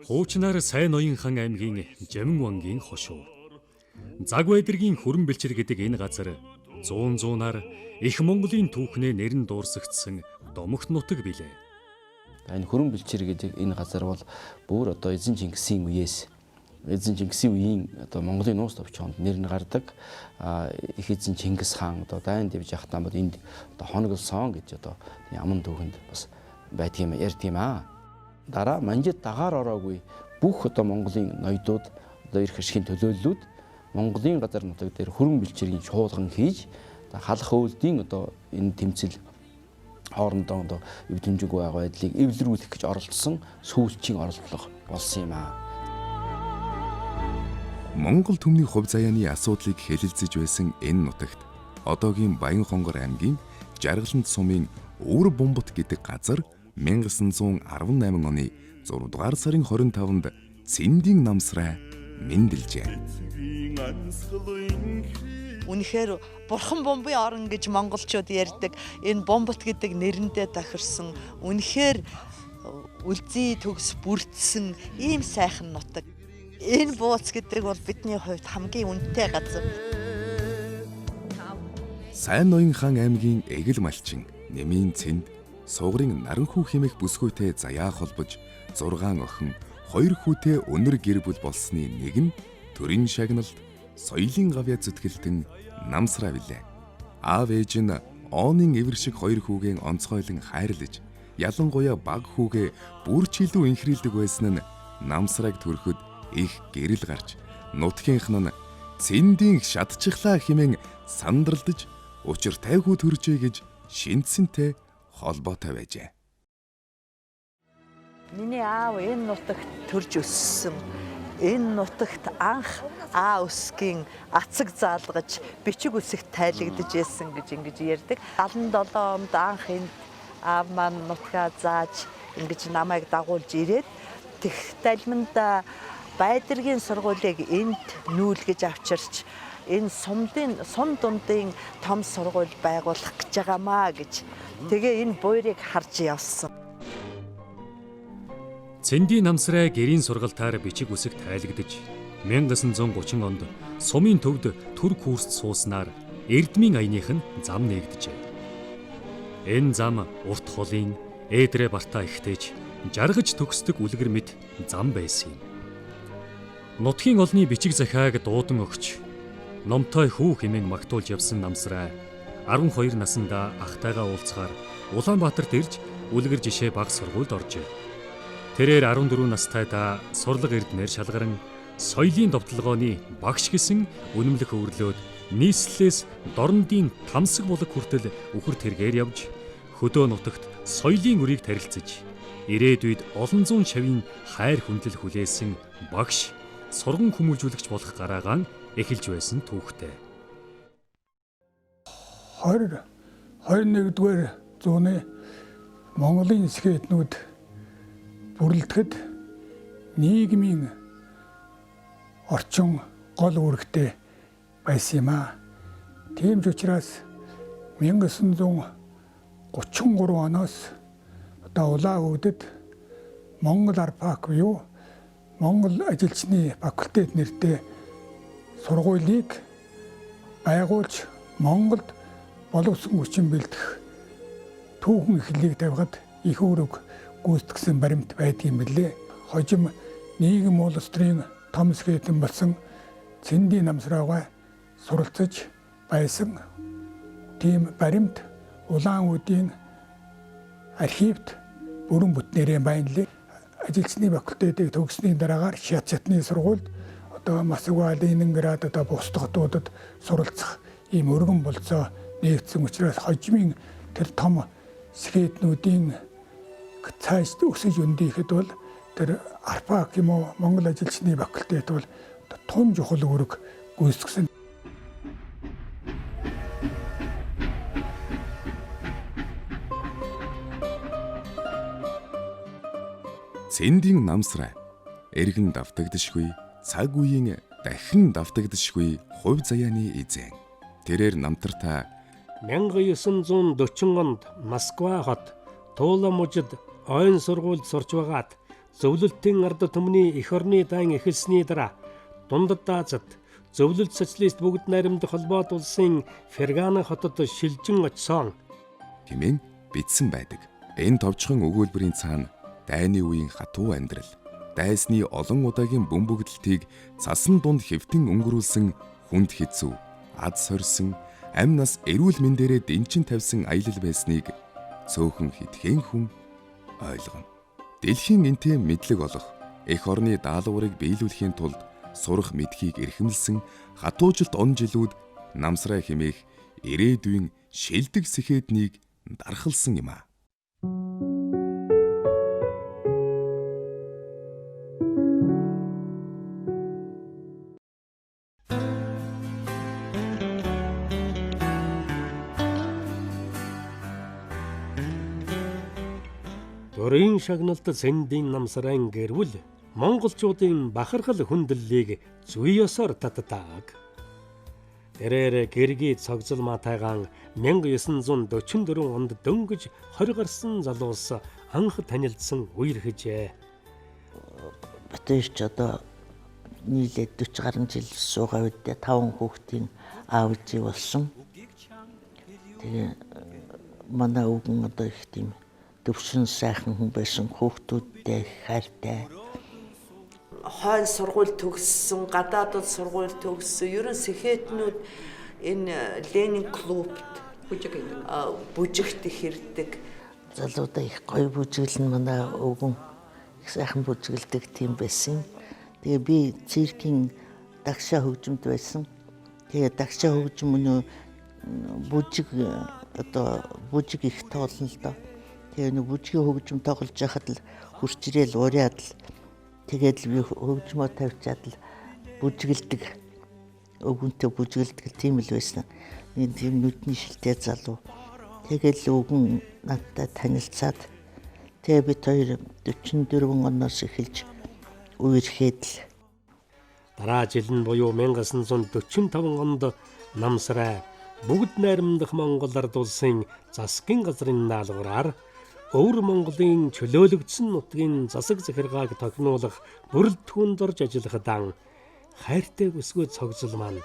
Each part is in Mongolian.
Хуучнаар Сайн Ноёнхан аймгийн Жамин вангийн хошуу. Загвайдэргийн Хүрэн Бэлчир гэдэг энэ газар зуунаар их Монголын түүхнээ нэрэн дуурсагдсан домогт нутаг билээ. Энэ Хүрэн Бэлчир гэдэг энэ газар бол бүр одоо Эзэн Чингисийн үеийн одоо Монголын нууц товчхонд нэр нь гардаг. Их эзэн Чингис хаан одоо дайн дэвж явахдаа бол энд одоо хоноглосон гэж одоо аман түүхэнд бас байдгийм ярьдгийм аа. Дараа манжид дагаар ороогүй бүх одоо Монголын ноёдууд одоо эрх ашигын төлөөллүүд Монголын газар нутаг дээр Хүрэн Бэлчирийн чуулган хийж халах үйлдийн одоо энэ тэмцэл хоорондоо одоо эв дэмжиг байдлыг эвлэрүүлэх гэж оролцсон сүүлчийн оролдлого болсон юм аа. Монгол түмний хувь заяаны асуудлыг хэлэлцэж байсан энэ нутагт одоогийн Баянхонгор аймгийн Жаргалант сумын Өвөр Бумбот гэдэг газар 1918 оны 6 дугаар сарын 25-нд Цэндийн намсраа мэндэлжээ. Үнэхээр бурхан бомбын орон гэж монголчууд ярьдаг. Энэ Бомбот гэдэг нэрэндээ тохирсон үнэхээр үлзий төгс бүрдсэн ийм сайхан нутаг. Энэ бууц гэдэг бол бидний хувьд хамгийн үнэтэй газар. Сайн Ноёнхан аймгийн Эгэл малчин, Нэмийн Цэнд, Сугрын Наранхүү хэмээх бүсгүйтэй заяа холбож 6 охин, 2 хүүтэй өнөр гэр бүл болсны нэг нь төрийн шагналд соёлын гавьяа зүтгэлтэн намсраа билээ. Аав ээж ньооны эвэр шиг 2 хүүгээ онцгойлон хайрлаж, ялангуяа баг хүүгээ бүрчлүү инхрийлдэг байсан нь намсраг төрөхөд их гэрэл гарч нутгийнх нь Цэндийн шатчихлаа хэмээн сандралдаж учир тайвгүй төржээ гэж шинцэнтэй холбоотой байжээ. Миний аав энэ нутагт төрж өссөн. Энэ нутагт анх аа өсгийн ацаг заалгаж бичиг үсэгт тайлагдж байсан гэж ингэж ярьдаг. 77 онд анх энд аав маань нутгаа зааж ингэж намайг дагуулж ирээд тех талманда Байдэргийн сургуулийг энд нүүлгэж авчирч энэ сум дундын том сургууль байгуулах гэж байгаамаа гэж тэгээ энэ буйрыг харж явсан. Цэндийн намсраа гэрийн сургалтаар бичиг үсэг тайлагдж 1930 онд сумын төвд төр курст сууснаар Эрдмийн аяных нь зам нээгдэжээ. Энэ зам урт холын ээдрэ бартаа ихтэйч жаргаж төгсдөг үлгэр мэт зам байсан юм. Нутгийн олны бичиг захиаг дуудан өгч номтой хүү хэмээн магтуулж явсан намсраа 12 наснда ахтайгаа уулзахаар Улаанбаатарт ирж үлгэр жишээ баг сургуульд оржээ. Тэрээр 14 настайдаа сурлага эрдмээр шалгаран соёлын довтлогооны багш гэсэн үнэмлэх өвөрлөөд нийслэлээс дорндын тамсаг булаг хүртэл үхэр тэргээр явж хөдөө нутагт соёлын үрийг тарилцаж ирээдүйд олон зуун шавийн хайр хүндлэл хүлээсэн багш сурган хүмүүжүүлэгч болох гараагаан эхэлж байсан түүхтэй. 21-р зууны Монголын скетнүүд бүрлдэхэд нийгмийн орчин гол үүрэгтэй байсан юм аа. Тийм ч учраас 1933 оноос одоо Улаанбаатарт Монгол Арпак буюу Монгол ажилчны факультет нэртэй сургуулийг байгуулж Монголд боловсон хүчин бэлдэх түүхэн эхлэлийг тавьгаад их үүрэг гүйцэтгсэн баримт байдгийн билээ. Хожим нийгэм улс төрийн том скетэн болсон Цэндийн намсраагаа суралцаж байсан тийм баримт Улаанбаатарын архивд бүрэн бүтнээрээ байна лээ. Ажилчны факультетыг төгссөний дараагаар Шат шатны сургуульд одоо Москва, Ленинград одоо бус хотуудад суралцах ийм өргөн болцоо нэгдсэн учраас хожимын тэр том скетнүүдийн цааш өсөж өндийхэд бол тэр Арпак юм уу Монгол ажилчны факультет бол том чухал үүрэг гүйцэтгсэн. Цэндийн намсраа эргэн давтагдшгүй, цаг үеийн дахин давтагдшгүй хувь заяаны эзэн. Тэрээр намтартаа 1940 онд Москва хот Тула мужид ойн сургуульд сурч байгаад зөвлөлтийн ард түмний эх орны дан эхэлсний дараа дундад Азад зөвлөлт социалист бүгд найрамдах холбоот улсын Фергана хотод шилжин очсон. хэмээн бичсэн байдаг. Энэ товчхон өгүүлбэрийн цаана дайны үеийн хатуу амьдрал, дайсны олон удаагийн бөмбөгдөлтийг цасан дунд хэвтэн өнгөрүүлсэн хүнд хэцүү, аз сорьсон, амь нас эрүүл мэндээрээ дэнчин тавьсан аялал байсныг цөөхөн хитгэн хүн ойлгоно. Дэлхийн энтэй мэдлэг олох, эх орны даалгаврыг биелүүлэхийн тулд сурах мэдхийг эрхэмлсэн хатуужилт он жилүүд намсраа хэмээх ирээдүйн шилдэг сэхэднийг дархалсан юм а. Дөрийн шагналт сэндийн намсран гэрвэл монголчуудын бахархал хүндлэлийг зүй ёсоор татдаг. Тэрээр гэргий цогцол матайгаан 1944 онд дөнгөж 20 гарсан залуус анх танилцсан үерхэжээ. Батэрч одоо нийлээд 40 гаруй жил суугаа үедээ 5 хүүхдийн аав ээж болсон. Тэгээ манай өвгөн одоо их тийм төвшин сайхан хүн байсан, хүүхдүүдтэй хайртай. Хойно сургууль төгссөн, гадаадд сургууль төгссөн. Ерөн сэхэтнүүд энэ Ленин клубт бүжигт их ирдэг. Залуудаа их гоё бүжиглэн манай өвгөн их сайхан бүжиглдэг тийм байсан. Тэгээ би циркийн дагшаа хөгжимд байсан. Тэгээ дагшаа хөгжим өнөө бүжиг одоо бүжиг их тоолно л доо. Тэгээ нэг бүжгийн хөгжим тоглож байхад л хурц ирээл уриад л тэгээд л би хөгжмөө тавьчаад л бүжиглдэг. Өвгөнтэй бүжиглдэг тийм л байсан. Нэг тийм нүдний шилтэй залуу. Тэгээд л өвгөн надтай танилцаад тэгээ бид хоёр 44 оноос эхэлж үерхэд л Дараа жил нь буюу 1945 онд намсраа бүгд найрамдах Монгол ард улсын засгийн газрын даалгавраар Өвөр Монголын чөлөөлөгдсөн нутгийн засаг захиргааг тохируулах бүрэлдэхүүнд орж ажиллахдаа хайртай бүсгүй цогцол маань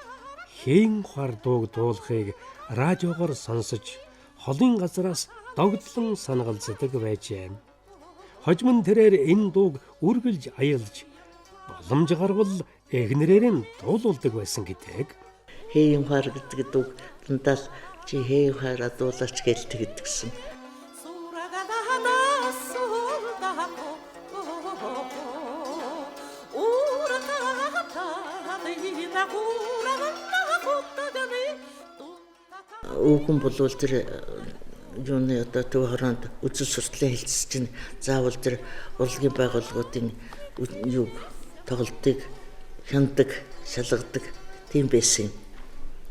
хийн хар дууг дуулахыг радиогоор сонсож холын газраас догдлон санагалздаг байжээ. Хожим нь тэрээр энэ дууг үргэлж аялж боломж гарвал эгнэрээр нь дуулуулдаг байсан гэдэг. хийн хар гэдэг дуу дандаа чи хийн хараа дуулаач гэлдэг гэдгсэн. Өвгөн болвол тэр юуны одоо төв хороонд үзэл сурталын хэлцэж чинь заавал тэр урлагийн байгууллагуудын юу тоглолтыг хяндаг, шалгадаг тийм байсан.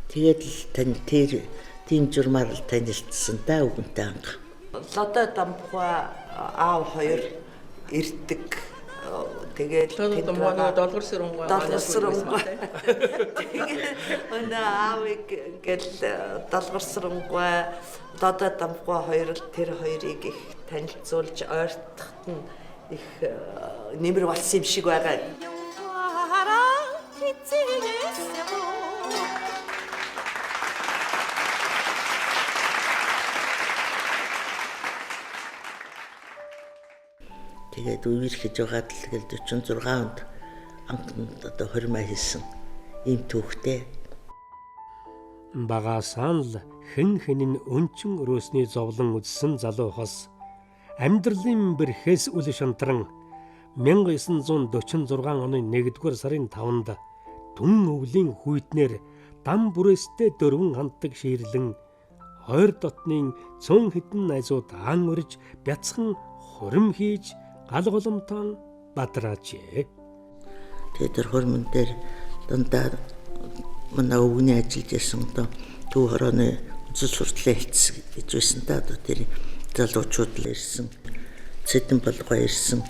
Тэгээд л тань тэр тийм журмаар л танилцсан та өвгөнтэй анх. Лодой Дампуа аав хоёр ирдэг. Тэгээд долгор сэрэнгүй. Тэгээд өнөө аавыг ингээл долгор сэрэнгүй Лодой Дампуа хоёр л тэр хоёрыг их танилцуулж ойртохт нь их нэмэр болсон юм шиг байгаа. Тэгээд үерхэж байгаад л тэгэл 46 онд анхнд одоо хормоо хийсэн ийм түүхтэй. Багасаан л хэн хэнийн өнчин өрөөсний зовлон үзсэн залуу хос амьдралын бэрхээс үл шантран 1946 оны 1-р сарын 5-нд түн өвлийн хүйтнэр дам бүрээстэй дөрвөн ханддаг ширлэн ойр дотны цөөн хитэн найзууд ан урж бяцхан хурим хийж гал голомтон бадраажээ. Тэгээд тэр хормон дээр дандаа манай өвгний ажиллаж байсан одоо төв хорооны үзэл сурталын хэлц гэж байсан та одоо тэр залуучууд л ирсэн. Цэдэн болгоо ирсэн.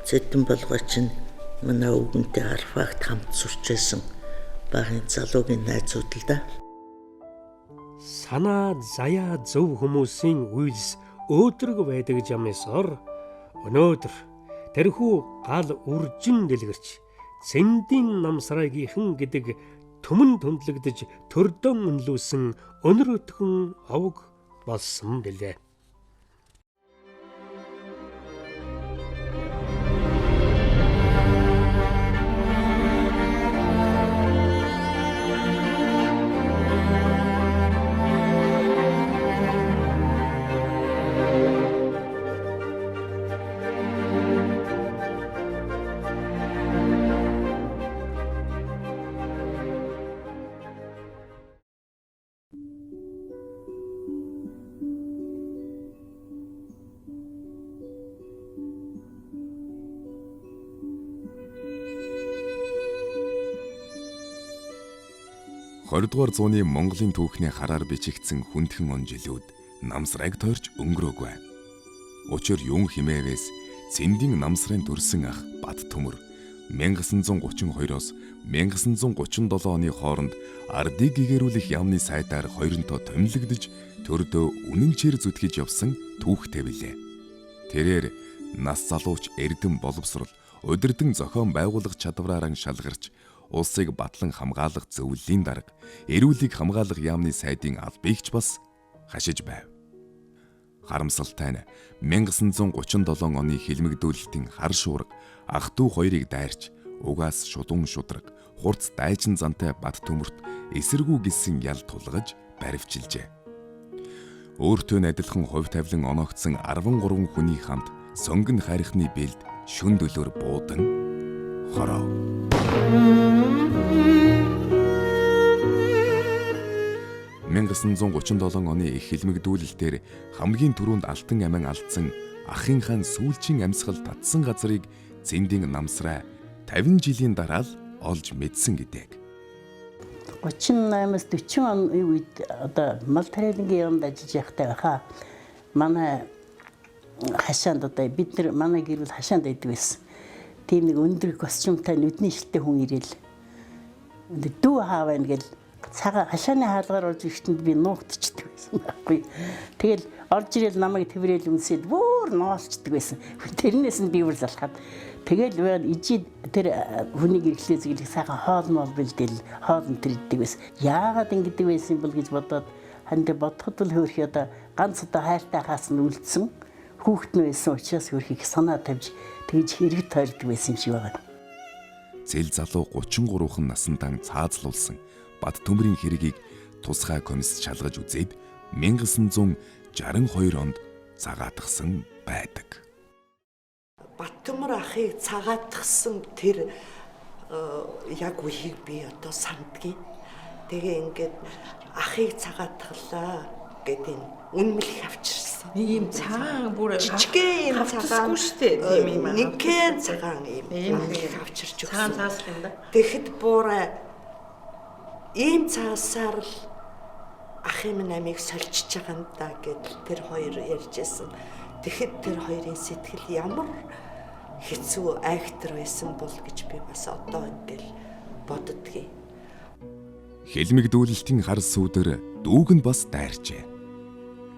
Цэдэн болгоо чинь манай өвгөнтэй арфагт хамт сурчээсэн багын залуугийн найзууд л да. Санаа заяа зөв хүмүүсийн үйлс өөдрөг байдаг жамсоор Өнөөдөр тэрхүү гал үржин дэлгэрч Цэндийн намсраагийнхан гэдэг төмөн төндлөгдөж төрдөн өнлөөсөн өнөр өтгөн овг болсон билээ. Хордугаар зууны Монголын түүхний хараар бичигдсэн хүндхэн он жилүүд намсрайг тойрч өнгөрөөгүй. Учир юун химээвээс Цэндийн намсрын төрсөн ах Бат Төмөр 1932-оос 1937 оны хооронд ардыг гэгэрүүлэх яамны сайдаар хоёрынтоо томилогдож төрдөө үнэнчээр зүтгэж явсан түүхтэй билээ. Тэрээр нас залууч эрдэм боловсрол, удирдан зохион байгуулах чадвараараа шалгарч улсыг батлан хамгаалах зөвлөлийн дарга эрүүлийг хамгаалах яамны сайдын албаигч бас хашиж байв. Харамсалтай нь 1937 оны хилмигдүүлэлтийн хар шуурга ах トゥ хоёрыг дайрч угаас шудун шудраг хурц дайчин зантай Бат Төмөрт эсэргүү гисэн ял тулгаж баривчилжээ. Өөртөө адилхан хувь тавилан оноогдсон 13 хүний хамт сонгон хайрхны бэлд шүн дөлөөр буудан хороо. 1937 оны их хилмигдүүлэлтээр хамгийн түрүүнд Алтан амин алдсан ахын хаан сүүлчийн амьсгал татсан газрыг Цэндийн намсраа 50 жилийн дараа л олж мэдсэн гэдэг. 38-аас 40 оны үед одоо мал тариалангийн яамд ажиллаж байхдаа байхаа манай хашаанд одоо бид нар манай гэр бүл хашаанд байдаг байсан. Тийм нэг өндөр костюмтай нүдний шилтэй хүн ирээл дүү хаав байна гэл цагаан хашааны хаалгаар орж ирэхэд би нуугдчихдаг байсан байхгүй. Тэгэл орж ирэл намайг тэврээл үнсээд бүр ноолчдаг байсан. Тэрнээс нь би бүр залхаад тэгэл ижид тэр хүнийг ирэхлээ зэглэх сайхан хоол мол бэлдээл хоол энэ иддэг байсан. Яагаад ингэдэг байсан бол гэж бодоод хандаа бодоход л хөөрхий одоо ганц одоо хайртай хаас нь үлдсэн хүүхэд нь байсан учраас хөөрхийг санаа тавьж тэгж хэрэг тайлдаг байсан юм шиг байна. Зэл залуу 33хан насандаа цаазлуулсан Бат Төмөрийн хэргийг тусгай комисс шалгаж үзээд 1962 онд цагаатгсан байдаг. Бат Төмөр ахыг цагаатгсан тэр яг үеийг би одоо сандгийн. Тэгээ ингээд ахыг цагаатглаа гэдэг үнэмлэх авчирсан. Ийм цагаан бүр жижигхэн юм цагаан шүү дээ. Тийм юм аа. Нэгэн цагаан юм авчирч Цагаан өгсөн. цаас юм да. Тэгэхэд буурай ийм цаасаар л ахын минь амийг сольчиж байгаа юм да гэдэл тэр хоёр ярьжсэн. Тэгэхэд тэр хоёрын сэтгэл ямар хэцүү айхтар байсан бол гэж би бас одоо ингээл боддгийг. Хилмигдүүлэлтийн хар сүүдэр дүүг нь бас дайрчээ.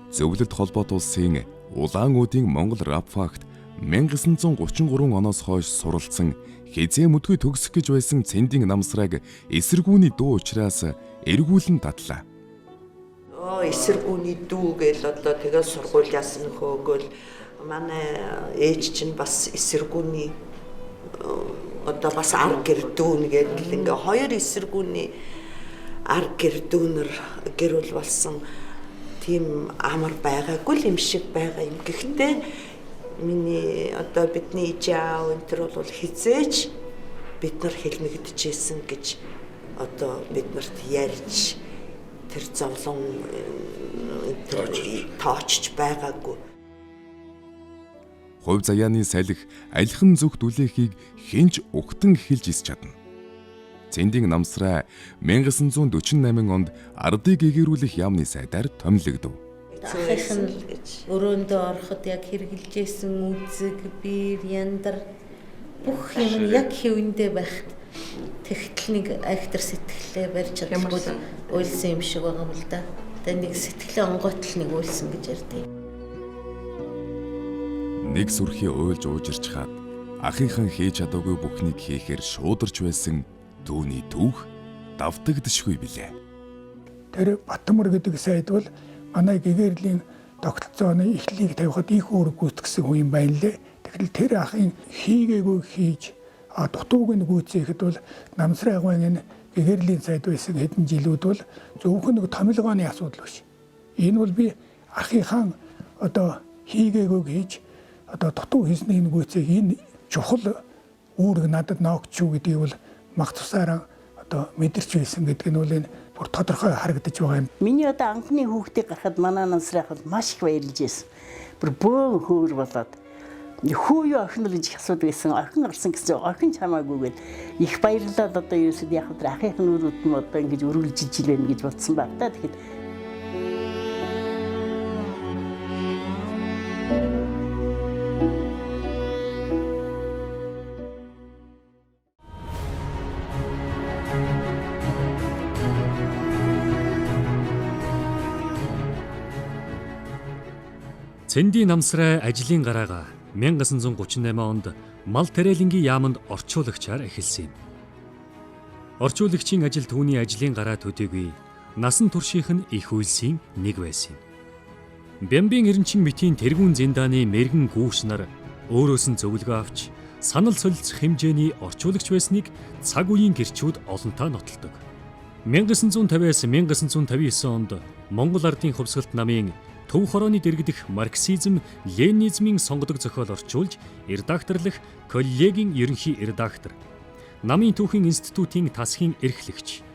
Зөвлөлт холбоот улсын улаан уудын Монгол рапфакт 1933 оноос хойш суралцсан хизээ мүдгүй төгсөх гэж байсан Цэндийн намсраг эсэргүүний дуу учраас эргүүлэн татлаа. Эсэргүүний дүү гэл одоо тэгэл сургууль яасан хөөгөл манай ээж чинь бас эсэргүүний одоо бас ар гэрдүүн гэдэл ингээ хоёр эсэргүүний ар гэрдүүнэр гэрүүл болсон тийм амар байгаагүй юм шиг байгаа юм. Гэхдээ миний одоо бидний ээж аав энэ төр бол хизээч бид нар хилмигдэжсэн гэж одоо бид нарт ярьж тэр зовлон тоочж байгаагүй. Хувь заяаны салхи алхин зүгт үлээхийг хинч угтан эхэлж ис чадна. Цэндийн намсраа 1948 онд ардыг гэгэрүүлэх яамны сайдаар томилогдов. Ахын өрөөндөө ороход яг хэрглэжсэн үзэг, биер, яндар бүх юм яг хэвэндээ байхад тэгтэл нэг айхтар сэтгэлээ барьж чадахгүй уйлсан юм шиг байгаа юм л да. Тэгээ нэг сэтгэлээ онгойтл нэг уйлсан гэж ярьдیں۔ нэг сүрхий уйлж уужирч хаад ахынхан хийж чадаагүй бүхнийг хийхээр шуударч байсан түүний түүх давтагдшгүй билээ. Тэр Батмөр гэдэг сайд бол манай гэгэрлийн тогтолцооны эхлэлийг тавихад их үүрэг гүйцэтгсэн хүн юм байна лээ. Тэгэхээр тэр ахын хийгээгүй хийж дутууг нь гүйцээхэд бол Намсрын агуйн гэгэрлийн сайд байсан хэдэн жилүүд бол зөвхөн нэг томилгооны асуудал биш. Энэ бол би ахынхан одоо хийгээгүйг хийж дутуу хийснийг гүйцээг энэ чухал үүрэг надад ноогч юу гэдгийг бол мах тусаараа мэдэрч байсан гэдэг нь бол энэ бүр тодорхой харагдаж байгаа юм. Миний анхны хүүхдийг гарахад манай Намсрын ах маш их баярлж байсан. Бүр бөөн хөөр болоод хүү юу охин л гэж асуудаг байсан. Охин гарсан гэсэн охин чамаагүй гэл их баярлаад ерөөсөд яг ахын нүрүүд нь ингэж өргөлжиж илэн гэж бодсон баг та. Тэгэхэд Цэндийн Намсрай ажлын гараагаа 1938 онд мал тариалангийн яамд орчуулагчаар эхэлсэн юм. Орчуулагчийн ажил түүний ажлын гараа төдийгүй насан туршийнх нь их үйлсийн нэг байсан юм. Бямбийн эренчин мэтийн тэргүүн зиндааны мэрэгэн гүүш нар өөрөөс нь зөвлөгөө авч санал солилцох хэмжээний орчуулагч байсныг цаг үеийн гэрчүүд олонтаа нотолдог. 1950-аас 1959 онд Монгол Ардын хувьсгалт намын Төв хорооны дэргэдэх марксизм, ленинизмын сонгодог зохиол орчуулж, редакторлох коллегийн ерөнхий редактор, намын түүхийн институтын тасхийн эрхлэгч,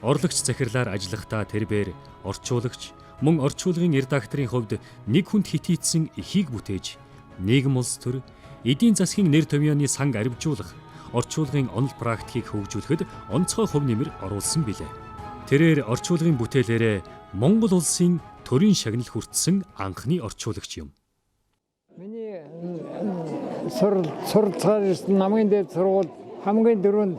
орлогч захирлаар ажиллахдаа тэрбээр орчуулагч, мөн орчуулгын редакторын хувьд нэг хүнд хитийдсэн эхийг бүтээж, нийгэм улс төр, эдийн засгийн нэр томьёоны санг арвижуулах, орчуулгын онол практикийг хөгжүүлэхэд онцгой хувь нэмэр оруулсан билээ. Тэрээр орчуулгын бүтээлээрээ Монгол улсын төрийн шагнал хүртсэн анхны орчуулагч юм. Миний суралцгаар ирсэн намын дээд сургууль хамгийн дөрөнд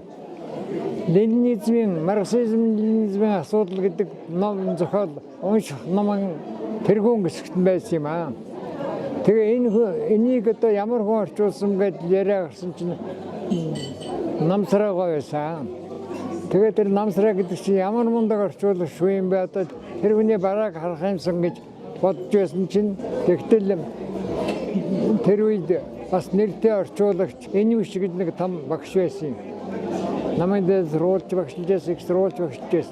ленинизмын, марксизм-ленинизмын асуудал гэдэг ном зохиол унших ном тэргүүн гисгт байсан юм аа. Тэгээ энийг одоо ямар хүн орчуулсан гэдээ яриа гарсан чинь Намсрайгаа байсан. Тэгээд тэр Намсрай гэдэг чинь ямар мундаг орчуулагч шүү юм бэ одоо тэр хүний барааг харах юмсан гэж бодож байсан чинь тэгтэл тэр үед бас нэртэй орчуулагч энэ биш гэдэг нэг том багш байсан юм. Намайг зөрүүлж багшлжээс их зөрүүлж багшлжээс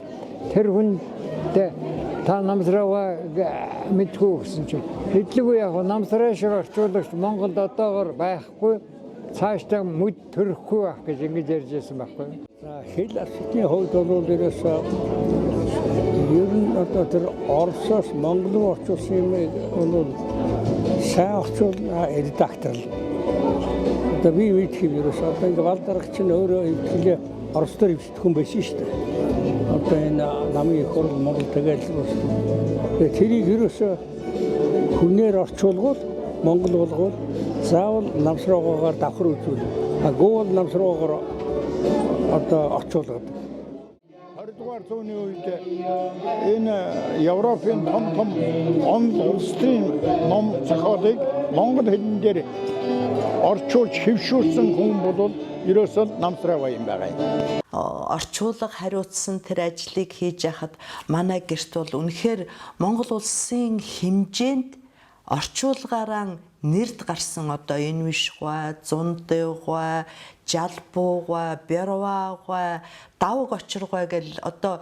тэр хүнтэй та Намсрайгаа мэдгүй гэсэн чинь хэдлгүй яг Намсрай шиг орчуулагч Монголд одоогор байхгүй цаашдаа мэд төрөхгүй байх гэж ингэж ярьж байсан байхгүй. Хэл асуудлын хувьд бол ерөөс ер нь одоо тэр Оросоос Монгол руу орчуулсан юм бол сайн орчуулна редактор л. Одоо би мэдхий ерөөс одоо ингэ вал дарагч нь өөрөө хөвтлээ Орос дээр хөвсдөх хүн байсан шүү дээ. Одоо энэ намын их хурл Монгол тэгэл тэрийг ерөөс хүнээр орчуулгууд Монгол болгоод заавал Намсрайгаагаар давхар үзүүл. Гол Намсрайгаагаар одоо орчуулдаг. 20-р зууны үед энэ Европын том улсын ном зохиолыг монгол хэлэн дээр орчуулж хэвшүүлсэн хүн бол ерөөсөө Намсрай юм байгаа юм. Орчуулга хариуцсан тэр ажлыг хийж яхад манай гэрт бол үнэхээр Монгол улсын хэмжээнд орчуулгаараа нэрд гарсан одоо Инвишгой, Зундэгой, Жалбуугой, Бярваагой, Давг очиргой гэл одоо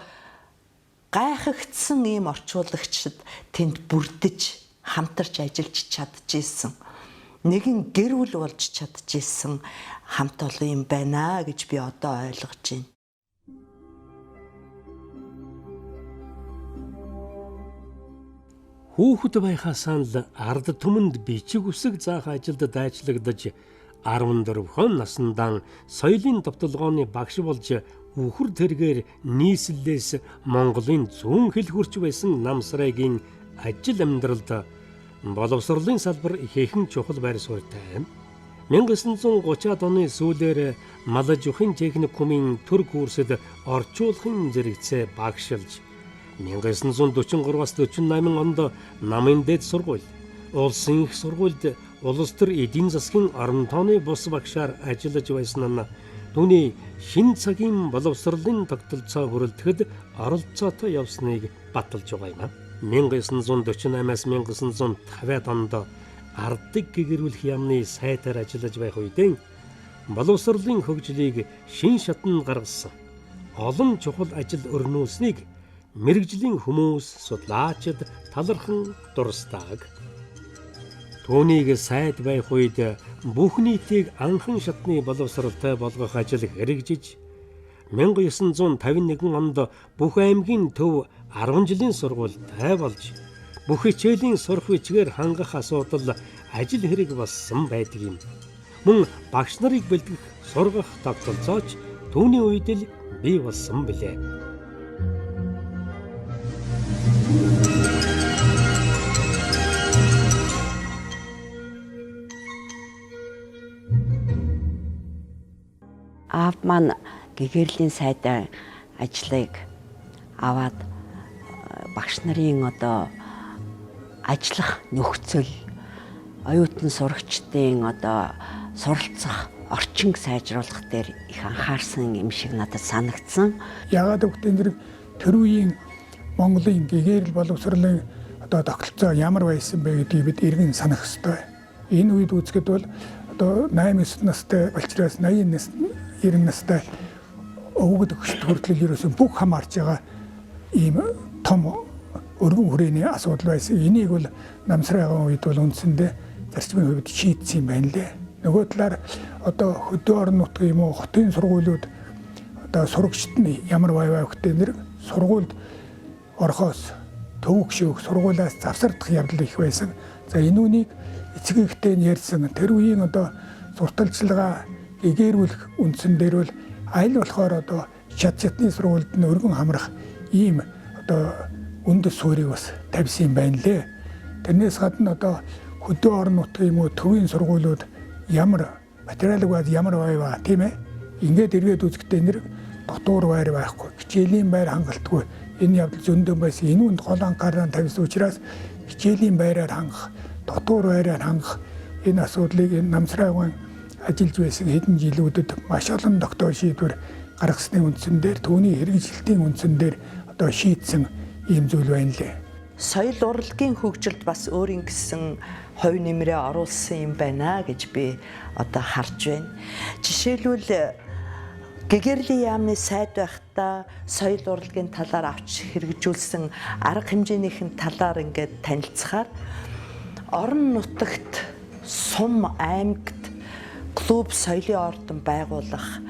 гайхагдсан ийм орчуулагчид тэнд бүрдэж хамтарч ажиллаж чадчихсэн. Нэгэн гэр бүл болж чадчихсэн хамт олон юм байна гэж би одоо ойлгож байна. Хүүхэд байхаасаа л ард түмэнд бичиг үсэг заах ажилд дайчлагдаж 14 насндаа соёлын товтлогооны багш болж үхэр тэргээр нийслэлээс Монголын зүүн хэл хүрч байсан Намсрайгийн ажил амьдралд боловсролын салбар ихээхэн чухал байр суурьтай. 1930-ад оны сүүлээр Малажухын техникумын төр курсэд орчуулгын зэрэгцээ багшилж 1943-аас 48 онд намын дэд сургууль, улсын их сургуульд улс төр эдийн засгийн орон тооны бус багшаар ажиллаж байсан нь түүний шин цагийн боловсролын тогтолцоо хүрэлтэхэд оролцоотой явсныг баталж байгаа юм. 1948-аас 1950-ад онд арддаг гэгэрүүлэх яамны сайтар ажиллаж байх үедээ боловсролын хөгжлийг шин шатнд гаргасан олон чухал ажил өрнүүлснийг мэрэгжлийн хүмүүс судлаачид талархан дурсдаг. Түүнийг сайд байх үед бүх нийтийг анхан шатны боловсролтой болгох ажил хэрэгжиж 1951 онд бүх аймгийн төв 10 жилийн сургуультай болж бүх хичээлийн сурах бичгээр хангах асуудал ажил хэрэг болсон байдаг юм. Мөн багш нарыг бэлтгэх сургах тогтолцооч түүний үед л бий болсон билээ. Аав маань гэгэрлийн сайдын ажлыг аваад багш нарын одоо ажиллах нөхцөл, оюутан сурагчдын одоо суралцах орчинг сайжруулах дээр их анхаарсан юм шиг надад санагдсан. Яагаад гэвэл тэр үеийн Монголын гэгэрэл боловсролын одоо тогтолцоо ямар байсан бэ гэдгийг бид эргэн санах ёстой. Энэ үед үзэхэд бол одоо 89 настай болчроос 90 настай өвгөд өгчд хүртэл ерөөсөн бүх хамаарч байгаа ийм том өргөн хүрээний асуудал байсан. Энийг бол намсраагийн үед бол үндсэндээ зарчмын хувьд шийдсэн юм байна лээ. Нөгөө талаар одоо хөдөө орон нутгийн юм уу хотын сургуулиуд одоо сурагчид нь ямар байваа гэхдээ нэр сургуульд орхоос төвөг шүүх сургуулиас завсардах явдал их байсан. За энэ үнийг эцэг эхтэй нь ярьсан тэр үеийн одоо сурталчилгаа гэгэрүүлэх үндсэн дээр бол аль болохоор одоо шатны сургуульд нь өргөн хамрах ийм одоо үндэс суурийг бас тавьсан юм байна лээ. Тэрнээс гадна одоо хөдөө орон нутгийн юм уу төвийн сургуулиуд ямар материалыг бод ямар байваа тийм ээ. Ингээд эргээд үзэхдээ нэр дотуур байр байхгүй, хичээлийн байр хангалтгүй энэ явдал зөндөө байсан. Энэ үнд гол анхаарал тавьсан учраас хичээлийн байраар хангах, дотуур байраар хангах энэ асуудлыг энэ намсраагийн ажиллаж байсан хэдэн жилүүдэд маш олон тогтоол шийдвэр гаргасны үндсэн дээр түүний хэрэгжилтийн үндсэн дээр одоо шийдсэн ийм зүйл байна лээ. Соёл урлагийн хөгжилд бас өөрийн гэсэн хувь нэмрээ оруулсан юм байна гэж би одоо харж байна. Жишээлбэл гэгэрлийн яамны сайд байхдаа соёл урлагийн талаар авч хэрэгжүүлсэн арга хэмжээнийхэн талаар ингээд танилцахаар орон нутагт сум аймагт клуб соёлын ордон байгуулах,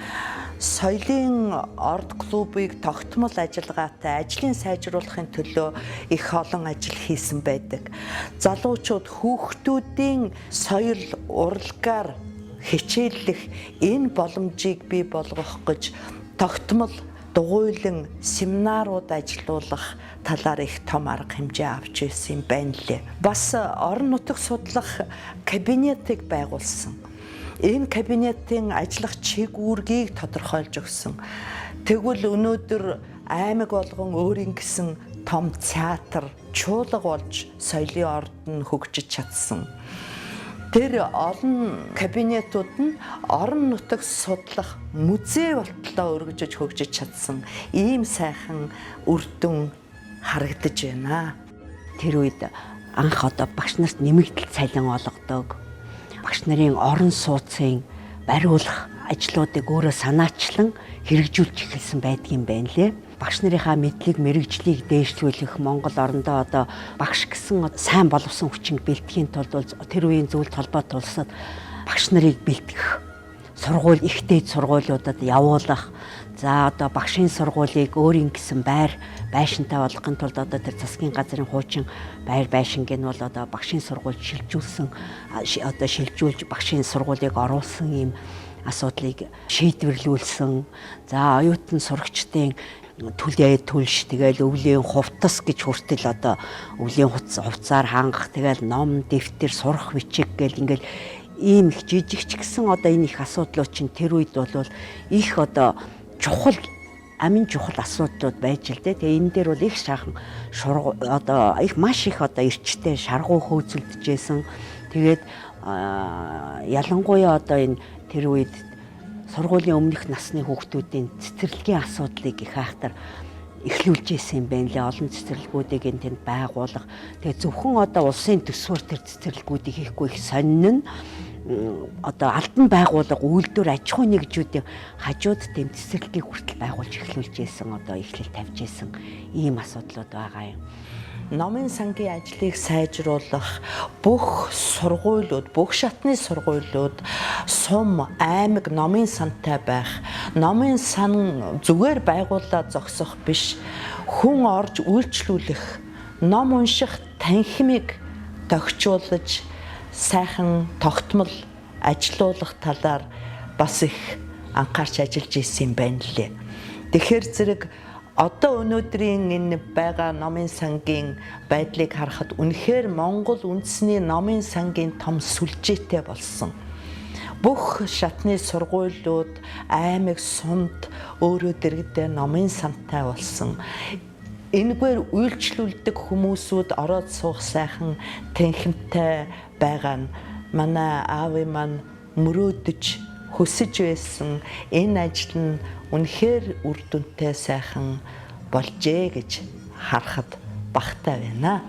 соёлын орд клубыг тогтмол ажиллагаатай ажлын сайжруулахын төлөө их олон ажил хийсэн байдаг. Залуучууд хүүхдүүдийн соёл урлагаар хичээллэх энэ боломжийг бий болгох гэж тогтмол дугуйлан семинарууд ажилуулах талаар их том арга хэмжээ авч ирсэн юм байна лээ. Бас орон нутаг судлах кабинетыг байгуулсан. Энэ кабинетын ажиллах чиг үүргийг тодорхойлж өгсөн. Тэгвэл өнөөдөр аймаг болгон өөрийн гэсэн том театр, чуулга болж соёлын ордон хөгжиж чадсан. Тэр олон кабинетууд нь орон нутаг судлах музей болтлоо өргөжөж хөгжиж чадсан ийм сайхан үр дүн харагдаж байна. Тэр үед анх одоо багш нарт нэмэгдэл цалин олгодог. Багш нарын орон сууцын бариулах ажлуудыг өөрөө санаачлан хэрэгжүүлж эхэлсэн байдгийн байна лээ. Багш нарынхаа мэдлэг мэрэгжлийг дээшлүүлэх Монгол орондоо одоо багш гэсэн сайн боловсон хүчинг бэлтгэхийн тулд тэр үеийн зөвлөлт холбоот улсад багш нарыг бэлтгэх, сургууль их дээд сургуулиудад явуулах, за одоо багшийн сургуулийг өөрийн гэсэн байшинтай болгохын тулд одоо тэр засгийн газрын хуучин байр байшинг нь бол одоо багшийн сургууль шилжүүлж багшийн сургуулийг оруулсан ийм асуудлыг шийдвэрлүүлсэн. За оюутан сурагчдын төлш тэгэл өвлийн хувцас гэж хүртэл одоо өвлийн хувцаар хангах тэгэл ном дэвтэр сурах бичиг гэл ингээл ийм их жижигч гэсэн одоо энэ их асуудлууд чинь тэр үед бол их одоо чухал амин чухал асуудлууд байж л дээ. Тэгээ энэ дээр бол их сайхан одоо их маш их одоо эрчтэй шаргуу хөөцөлдөж байсан. Тэгээд ялангуяа одоо энэ тэр үед сургуулийн өмнөх насны хүүхдүүдийн цэцэрлэгийн асуудлыг их айхтар эхлүүлж ирсэн юм байна лээ. Олон цэцэрлэгүүдийг энэ тэнд байгуулах. Тэгээ зөвхөн одоо улсын төсвөр тэр цэцэрлэгүүдийг хийхгүй их сонин нь одоо албан байгууллага үйлдвэр аж ахуй нэгжүүдийн хажууд тэм цэцэрлэгийг хүртэл байгуулж эхлүүлж ирсэн, одоо эхлэл тавьж ирсэн ийм асуудлууд байгаа юм. Номын сангийн ажлыг сайжруулах бүх сургуулиуд, бүх шатны сургуулиуд сум, аймаг номын сантай байх. Номын сан зүгээр байгууллаа зогсох биш, хүн орж үйлчлүүлэх, ном унших танхимыг тохижуулж сайхан тогтмол ажилуулах талаар бас их анхаарч ажиллаж ирсэн юм байна лээ. Тэгэхээр зэрэг одоо өнөөдрийн энэ байгаа номын сангийн байдлыг харахад үнэхээр Монгол үндэсний номын сангийн том сүлжээтэй болсон. Бүх шатны сургуулиуд, аймаг, сумд өөрөө дэргэдээ номын сантай болсон. Энэгээр үйлчлүүлдэг хүмүүсүүд ороод суух сайхан танхимтай байгаа нь манай аавын маань мөрөөдөж хүсэж байсан энэ ажил нь үнэхээр үр дүнтэй сайхан болжээ гэж харахад багтай байна.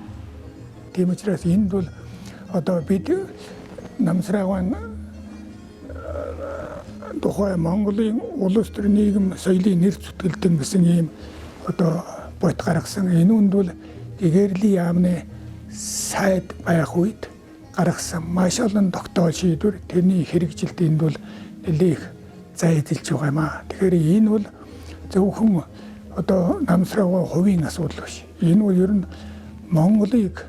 Тийм учраас энд бол одоо бид намсраагаан тухай Монголын улс төр нийгэм соёлын нэр зүтгэлдэг гэсэн ийм одоо бот гаргасан. Энэ үнд бол гэгэрлийн яамны сайд байх үед гаргасан маш олон тогтоол шийдвэр тэрний хэрэгжилт энд бол нэлээх зай эзэлж байгаа юм аа. Тэгэхээр энэ бол зөвхөн одоо намсраагаа хувийн асуудал биш. Энэ бол ер нь Монголыг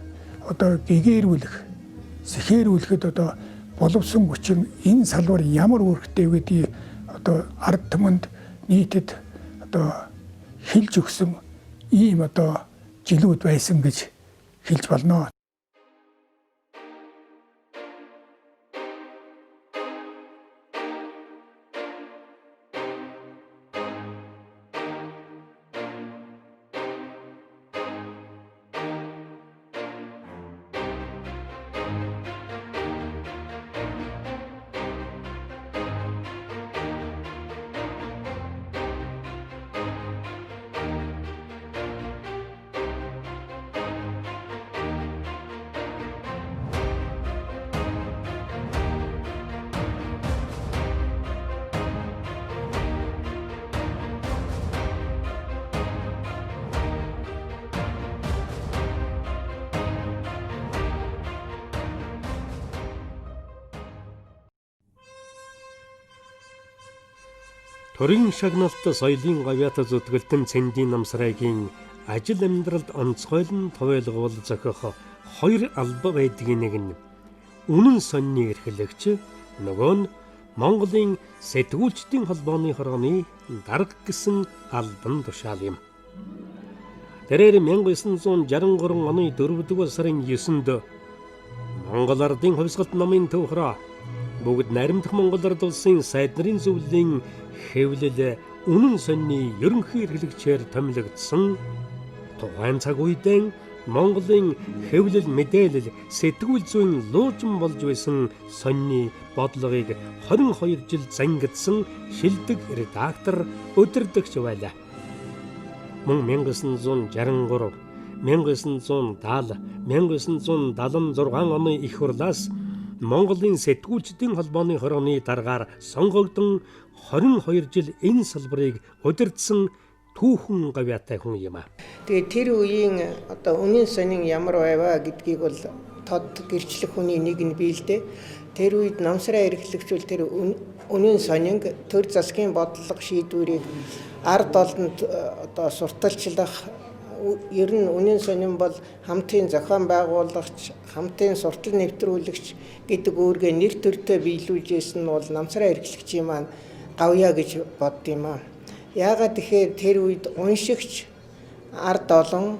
одоо гэгэрүүлэх, сэхэрүүлэхэд одоо боловсон хүчин энэ салбар ямар үүрэгтэй гэдгийг одоо ард түмэнд нийтэд одоо хэлж өгсөн ийм одоо жилүүд байсан гэж хэлж болно. Төрийн шагналт соёлын гавьяат зүтгэлтэн цэндийн намсрайгийн ажил амьдралд онцгойлон товойлгол зохиох хоёр алба байдгийн нэг нь үнэн сонины эрхлэгч, нөгөө нь Монголын сэтгүүлчдийн холбооны хорооны дарга гэсэн албан тушаал юм. Тэрээр 1963 оны 4-р сарын 9-нд Монгол ардын хувьсгалт номын төвхрөө бүгд найрамдах Монгол ард улсын сайд нарын зөвлөлийн хэвлэл үнэн сонины ерөнхий эрхлэгчээр томилогдсон. Тухайн цаг үедээ Монголын хэвлэл мэдээлэл сэтгүүл зүйн луужин болж байсан сонины бодлогыг 22 жил зангидсан шилдэг редактор өдөрдөгч байлаа. Мөн 1963, 1970, 1976 оны их хурлаас Монголын сэтгүүлчдийн холбооны хорооны даргаар сонгогдсон 22 жил энэ салбарыг удирдсан түүхэн гавьяатай хүн юм аа. Тэгээ тэр үеийн одоо үнэн сонин ямар байваа гэдгийг бол тод гэрчлэх хүний нэг нь бий л дээ. Тэр үед намсраа эрхлэгчүүл тэр үнэн сонин төр засгийн бодлого шийдвэрийг ард олонд одоо сурталчлах, ер нь үнэн сонин бол хамтын зохион байгуулагч, хамтын суртал нэвтрүүлэгч гэдэг үүргээ нэр төртөө биелүүлж ирсэн нь бол намсраа эрхлэгчийн маань гавьяа гэж бодд юм аа. Яагаад тэгэхээр тэр үед уншигч ард олон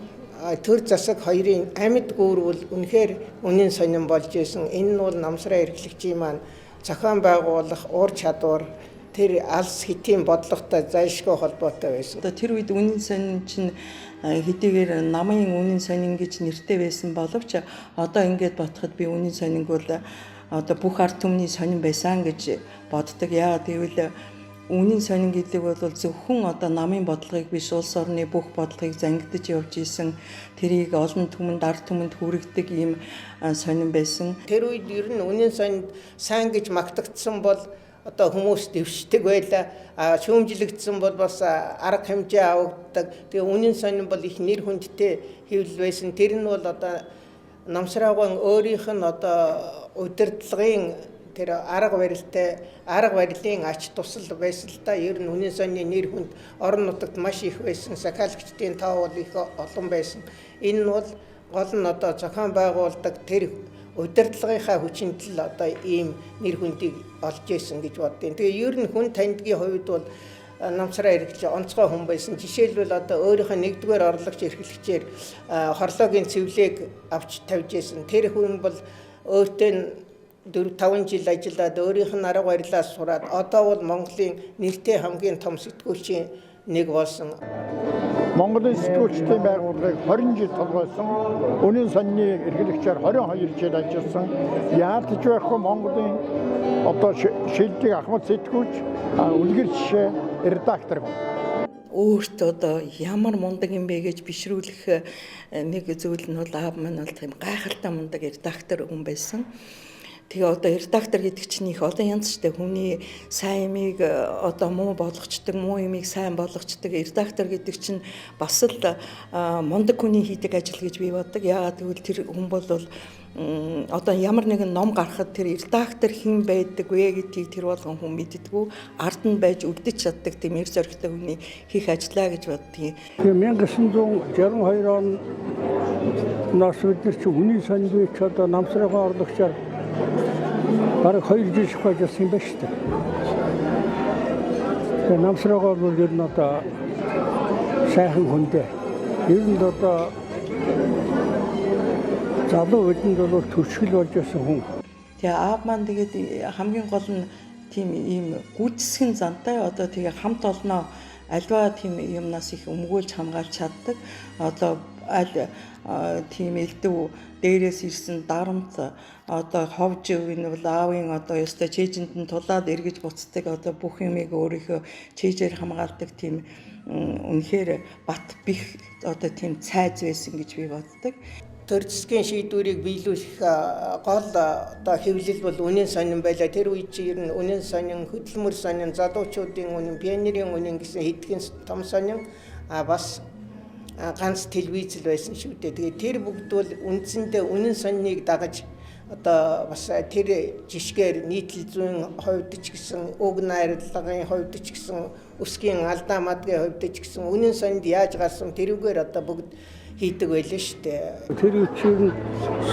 төр засаг хоёрын амьд гүүр бол үнэхээр үнэн сонин болж исэн. Энэ нь бол намсраа эрхлэгчийн маань зохион байгуулах ур чадвар тэр алс хэтийн бодлоготой зайлшгүй холбоотой байсан. Одоо тэр үед үнэн сонин чинь хэдийгээр намын үнэн сонин гэж нэртэй байсан боловч одоо ингээд бодоход би үнэн сонинг бол одоо бүх ард түмний сонин байсан гэж боддог. Яагаад гэвэл үнийн сонин гэдэг бол зөвхөн одоо намын бодлогыг биш улс орны бүх бодлогыг зангидж явж исэн тэрийг олон түмэнд ард түмэнд хүргэдэг ийм сонин байсан. Тэр үед ер нь үнийн сонинд сайн гэж магтагдсан бол одоо хүмүүс дэвшдэг байлаа. Шүүмжлэгдсэн бол бас арга хэмжээ авагддаг. Тэгээ үнийн сонин бол их нэр хүндтэй хэвлэл байсан. Тэр нь бол одоо Намсраагаан өөрийнх нь одоо удирдлагын тэр арга барилын ач тусал байсан л да. Ер нь үнийн сонины нэр хүнд орон нутагт маш их байсан. Сахиалагчдын тоо бол их олон байсан. Энэ нь бол гол нь одоо зохион байгуулдаг тэр удирдлагынхаа хүчинтэл одоо ийм нэр хүндийг олж исэн гэж боддیں۔ Тэгээ ер нь хүн таньдгийн хувьд бол Намсраа эрхлэгч онцгой хүн байсан. Жишээлбэл одоо өөрийнхөө нэгдүгээр орлогч эрхлэгчээр хорлоогийн цэвлээг авч тавьж исэн. Тэр хүн бол өөртөө 4-5 жил ажиллаад өөрийнх нь арга барилаа сураад одоо бол Монголын нэртэй хамгийн том сэтгүүлчийн нэг болсон. Монголын сэтгүүлчдийн байгууллагыг 20 жил толгойсон. Үнийн сонины эрхлэгчээр 22 жил ажилласан. Яалтж байхгүй Монголын одоо шилдэг Ахмад сэтгүүлч үлгэр жишээ редактор хүн. Өөрт одоо ямар мундаг юм бэ гэж бишрүүлэх нэг зүйл нь бол аав маань бол тийм гайхалтай мундаг редактор хүн байсан. Тэгээ одоо редактор гэдэг чинь их олон янз штэй хүний сайн юмыг одоо муу болгочдөг, муу юмыг сайн болгочдөг. Редактор гэдэг чинь бас л мундаг хүний хийдэг ажил гэж би боддог. Яагаад гэвэл тэр хүн бол одоо ямар нэгэн ном гаргахад тэр редактор хэн байдаг вэ гэдгийг тэр болгон хүн мэддэггүй. Ард нь байж үлдэж чаддаг тийм их зоригтой хүний хийх ажиллаа гэж боддгийг. Тэгээ 1962 оноос бид нар чи үнийн сонд бич одоо Намсраагаан орлогчоор бараг 2 жил ажилласан юм байна шүү дээ. Тэгээ Намсраагаан бол ер нь одоо сайхан хүндээ. Ер нь одоо залуу үеинд бол төрчгөл болж байсан хүн. Тэгээ аав маань тэгээд хамгийн гол нь тийм ийм гүйцэтгэн зантай одоо тэгээ хамт олноо альва тийм юмнаас их өмгөөлж хамгаалж чаддаг. Одоо аль тийм элдв дээрээс ирсэн дарамт одоо ховж өвн бол аавын одоо ёстой чэйжинд нь тулаад эргэж буцдаг одоо бүх юмыг өөрийнхөө чэйжээр хамгаалдаг тийм үнэхээр бат бих одоо тийм цайз байсан гэж би боддог. Төр засгийн шийдвэрийг биелүүлэх гол одоо хэвлэл бол үнийн сонин байлаа. Тэр үед чи ер нь үнийн сонин, хөдөлмөр сонин, залуучуудын үнийн, пионерийн үнийн гэсэн хэдхэн том сонин бас ганц телевиз л байсан шүү дээ. Тэгээ тэр бүгд бол үндсэндээ үнийн сониныг дагаж одоо бас тэр жишгээр нийтлэл зүйн хувьд ч гэсэн уг найрлагын хувьд ч гэсэн өсгийн алдаа мадгийн хувьд ч гэсэн үнийн сонинд яаж гарсан тэрүүгээр одоо бүгд хийдэг байлаа шүү дээ. Тэр үчиг нь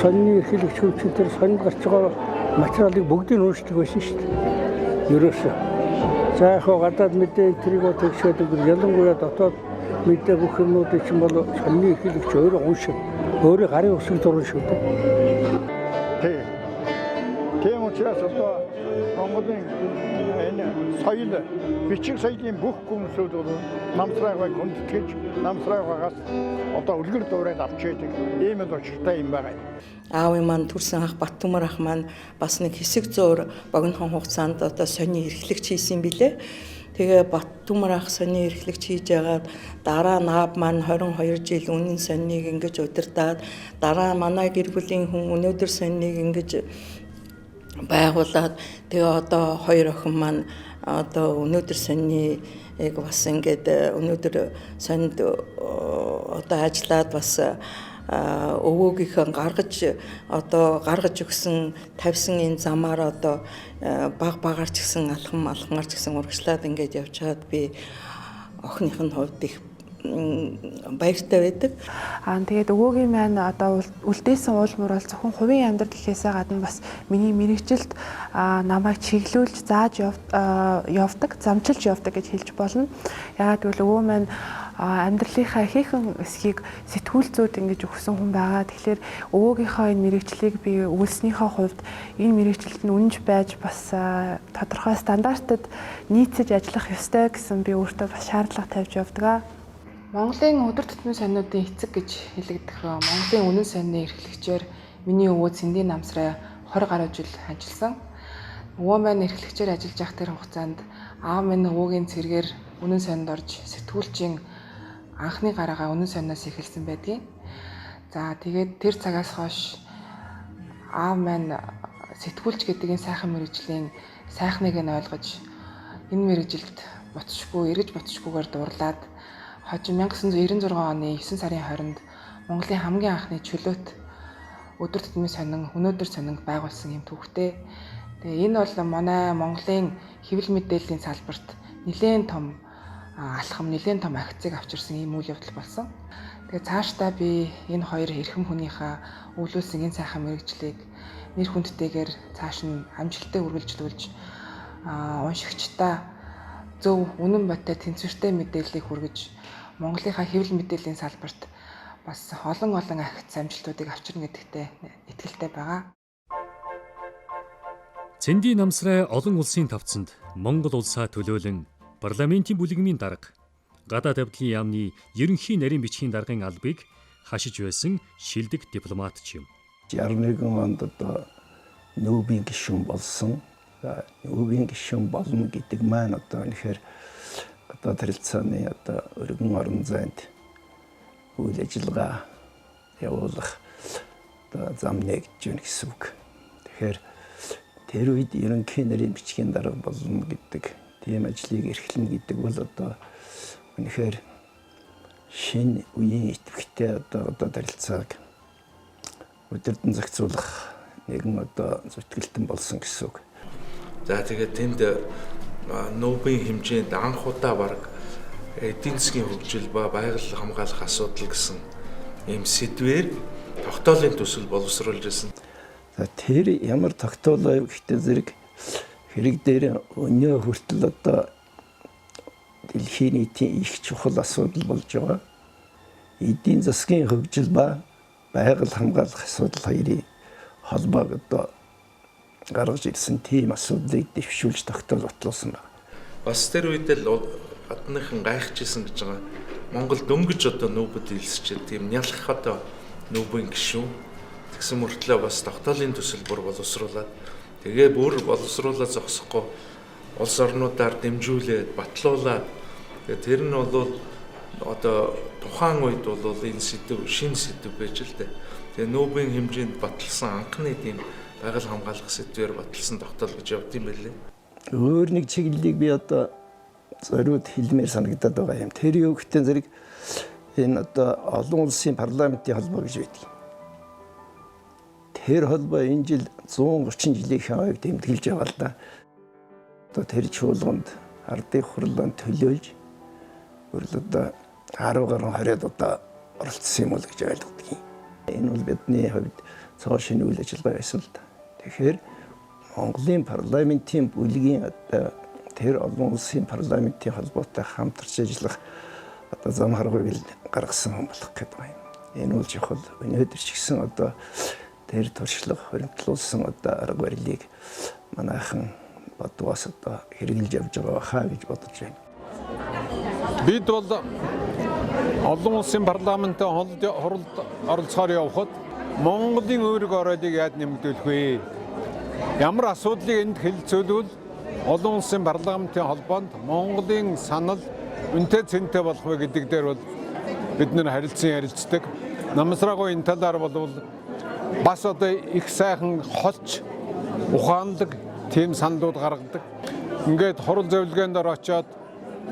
сонины эрхлэгч хүчин тэр сонинд гарч байгаа материалыг бүгдийг уушдаг байсан шүү дээ. Ерөөсөө. За яг гадаад мэдээ тэрийг тэгшээд ялангуяа дотоод мэдээ бүх юмнуудыг чинь бол сонины эрхлэгч өөрөө уншиг. Өөрөө гарын усыг зурна шүү дээ. Тийм учраас одоо Монголын энэ соёл бичиг соёлын бүх хүмүүсүүд бол Намсраагааг хүндэтгэж Намсраагаагаас одоо үлгэр дуурайд авч яадаг ийм л учиртай юм байна. Аавын маань төрсэн ах Баттүмэр ах маань бас нэг хэсэг зуур богинохон хугацаанд одоо сони эрхлэгч хийсэн билээ. Тэгээ Баттүмэр ах сони эрхлэгч хийж яагаад дараа нь аав маань 22 жил үнийн сониныг ингэж удирдаад дараа манай гэр бүлийн хүн өнөөдөр сониныг ингэж байгуулад тэгээ одоо хоёр охин маань одоо өнөөдөр сониныг бас ингээд өнөөдөр сонинд одоо ажиллаад бас өвөөгийнхөө гаргаж өгсөн тавьсан энэ замаар одоо багаар ч гэсэн алхамаар ч гэсэн урагшлаад ингээд явж чад би охиных нь хувьд их баяртай байдаг. Тэгээд өвөөгийн маань одоо үлдээсэн уулмөр бол зөвхөн хувийн амьдрал гэхээсээ гадна бас миний мэрэгжилд намайг чиглүүлж зааж явдаг, замчилж явдаг гэж хэлж болно. Яагаад гэвэл өвөө маань амьдралынхаа ихэнх эсхийг сэтгүүлзүүд ингэж өгсөн хүн байгаа. Тэгэхээр өвөөгийнхөө энэ мэрэгчлийг би өгүүлснийхээ хувьд энэ мэрэгчлэлд нь үнэнч байж бас тодорхой стандартад нийцэж ажиллах ёстой гэсэн би өөртөө бас шаардлага тавьж явдаг. Монголын өдөр тутмын сониудын эцэг гэж хэлэгдэх Монголын үнэн сонины эрхлэгчээр миний өвөө Цэндийн Намсраа 20 гаруй жил ажилласан. Өвөө маань эрхлэгчээр ажиллаж явах тэр хугацаанд аав минь өвөөгийн цэргээр үнэн сонинд орж сэтгүүлчийн анхны гараагаа үнэн сониноос эхэлсэн байдгийг. За тэгээд тэр цагаас хойш аав маань сэтгүүлч гэдэг энэ сайхан мэргэжлийн сайхныг нь ойлгож энэ мэргэжилд эргэж буцшгүйгээр дурлаад хожим 1996 оны 9 сарын 20-нд Монголын хамгийн анхны чөлөөт өдөр тутмын сонин өнөөдөр сонинд байгуулсан юм төвхтэй. Тэгээ энэ бол манай Монголын хэвлэл мэдээллийн салбарт нэлээд том алхам, нэлээд том акцийг авчирсан ийм үйл явдал болсон. Тэгээ цаашдаа би энэ хоёр эрхэм хүнийхээ өвлүүлсэн энэ сайхан мэргэжлийг нэр хүндтэйгээр цааш нь амжилттай үргэлжлүүлж уншигчдаа зөв үнэн бодтой тэнцвэртэй мэдээллийг хүргэж Монголынхаа хэвлэл мэдээллийн салбарт бас олон акц амжилтуудыг авчирна гэдэгтээ итгэлтэй байгаа. Цэндийн намсрай олон улсын тавцанд Монгол улсаа төлөөлөн парламентийн бүлэгмийн дарга гадаад явдлын яамны ерөнхий нарийн бичгийн даргын албыг хашиж байсан шилдэг дипломатч юм. 61 онд одоо нүүбийн гишүүн болсон. Нүүбийн гишүүн болно гэдэг маань одоо үнэхээр одоо харилцааны одоо өргөн орон зайд үйл ажиллагаа явуулах одоо зам нэгж байна гэсэн үг. Тэгэхээр тэр үед ерөнхий нарийн бичгийн дарга болно гэдэг тийм ажлыг эрхлэнэ гэдэг бол одоо үнэхээр шинэ үеийн идэвхтэй одоо харилцааг өдөрдөн зохицуулах нэгэн одоо зүтгэлтэн болсон гэсэн үг. За тэгээд тэнд нүүбийн хэмжээнд анх удаа баг эдийн засгийн хөгжил ба байгаль хамгаалах асуудал гэсэн ийм сэдвээр тогтоолын төсөл боловсруулж ирсэн. За тэр ямар тогтоолоо гэхдээ зэрэг хэрэг дээр өнөө хүртэл одоо дэлхийн нийтийн их чухал асуудал болж байгаа. Эдийн засгийн хөгжил ба байгаль хамгаалах асуудал хоёрын холбоог одоо гаргаж ирсэн тийм асуудлыг дэвшүүлж тогтоол батлуулсан байна. Бас тэр үед л гадныхан гайхажсэн гэж байгаа. Монгол дөнгөж одоо нүүбэд илсчихэд тийм нялх одоо нүүбийн гишүүн тэгсэн мөртлөө бас тогтоолын төсөл бүр боловсруулад тэгээ бүр боловсруулаад зогсохгүй улс орнуудаар дэмжүүлээд батлуулаад тэгээ тэр нь бол одоо тухайн үед бол энэ сэдв шинэ сэдв байж л дээ. Тэгээ нүүбийн хэмжээнд баталсан анхны тийм байгаль хамгаалах сэдвээр баталсан тогтоол гэж явд юм байлээ. Өөр нэг чиглэлийг би одоо зориуд хэлмээр санагдаад байгаа юм. Тэр юу гэхтээ зэрэг энэ одоо олон улсын парламентын холбоо гэж байдаг. Тэр холбоо энэ жил 130 жилийнхээ хувьд тэмдэглэж байгаа л да. Одоо тэр чуулганд ардын хурлаанд төлөөлж одоо 10 гаруй 20-д одоо оролцсон юм уу гэж ойлгодог юм. Энэ бол бидний хувьд цоо шинэ үйл ажиллагаа байсан л да. Тэгэхээр Монголын парламентын бүлгийн одоо тэр олон улсын парламентын холбоотой хамтарч ажиллах одоо зам харгуйг гаргасан хүн болох гэдэг юм. Энэ бол чухал. Өнөөдөр ч гэсэн одоо тэр туршлага хоригдлуулсан одоо арга барилыг манайхан бодвоос одоо хэрэгжилж явж байгаа хаа гэж бодож байна. Бид бол олон улсын парламентын хуралд оролцохоор явхад Монголын өөрөг ороодыг яаж нэмэгдүүлэх вэ? Ямар асуудлыг энд хэлэлцүүлвэл олон улсын парламентын холбоонд Монголын санал үнэтэй цэнтэй болох вэ гэдэг дээр бол бид нэр харилцдаг. Намсраагүй энэ талаар бол бас одоо их сайхан холч ухаанлаг тийм саналууд гаргадаг. Ингээд хурал зөвлөгөөнд очоод